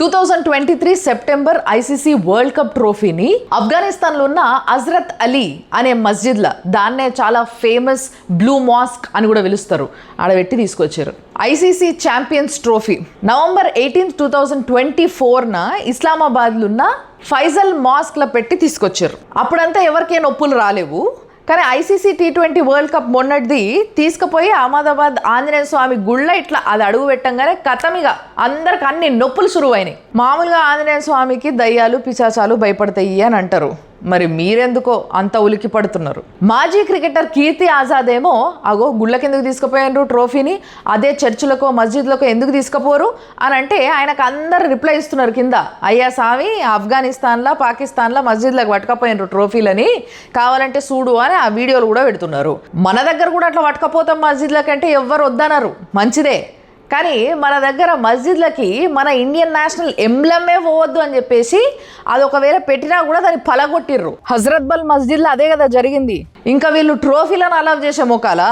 2023 September ICC world cup ట్రోఫీని ఆఫ్ఘనిస్తాన్లో ఉన్న హజరత్ అలీ అనే మస్జిద్లో, దాన్నే చాలా ఫేమస్ బ్లూ మాస్క్ అని కూడా పిలుస్తారు, ఆడబెట్టి తీసుకొచ్చారు. ఐసీసీ ఛాంపియన్స్ ట్రోఫీ నవంబర్ 18, 2024న ఇస్లామాబాద్లో ఉన్న ఫైజల్ మాస్క్లో పెట్టి తీసుకొచ్చారు. అప్పుడంతా ఎవరికే నొప్పులు రాలేవు, కానీ ఐసీసీ T20 వరల్డ్ కప్ మొన్నటిది తీసుకుపోయి అహ్మదాబాద్ ఆంజనేయ స్వామి గుళ్ళ ఇట్లా అది అడుగు పెట్టంగానే కథమిగా అందరికి అన్ని నొప్పులు సురువైనాయి. మామూలుగా ఆంజనేయ స్వామికి దయ్యాలు పిశాచాలు భయపడతాయి అని అంటారు, మరి మీరెందుకో అంత ఉలికి పడుతున్నారు? మాజీ క్రికెటర్ కీర్తి ఆజాద్ ఏమో అగో గుళ్ళకి ఎందుకు తీసుకుపోయారు ట్రోఫీని, అదే చర్చిలకో మస్జిద్లకో ఎందుకు తీసుకుపోరు అని అంటే ఆయనకు అందరు రిప్లై ఇస్తున్నారు కింద, అయ్యా స్వామి ఆఫ్ఘనిస్తాన్లో పాకిస్తాన్లో మస్జిద్లకు పట్టుకపోయినారు ట్రోఫీలని, కావాలంటే చూడు అని ఆ వీడియోలు కూడా పెడుతున్నారు. మన దగ్గర కూడా అట్లా పట్టుకపోతాం మస్జిద్లకంటే ఎవ్వరు వద్దన్నారు, మంచిదే. కానీ మన దగ్గర మస్జిద్లకి మన ఇండియన్ నేషనల్ ఎంబ్లమే పోవద్దు అని చెప్పేసి అది ఒకవేళ పెట్టినా కూడా దాన్ని పలగొట్టిర్రు. హజరత్ బల్ మస్జిద్లో అదే కదా జరిగింది. ఇంకా వీళ్ళు ట్రోఫీలను అలౌ చేసే మొక్కాలా?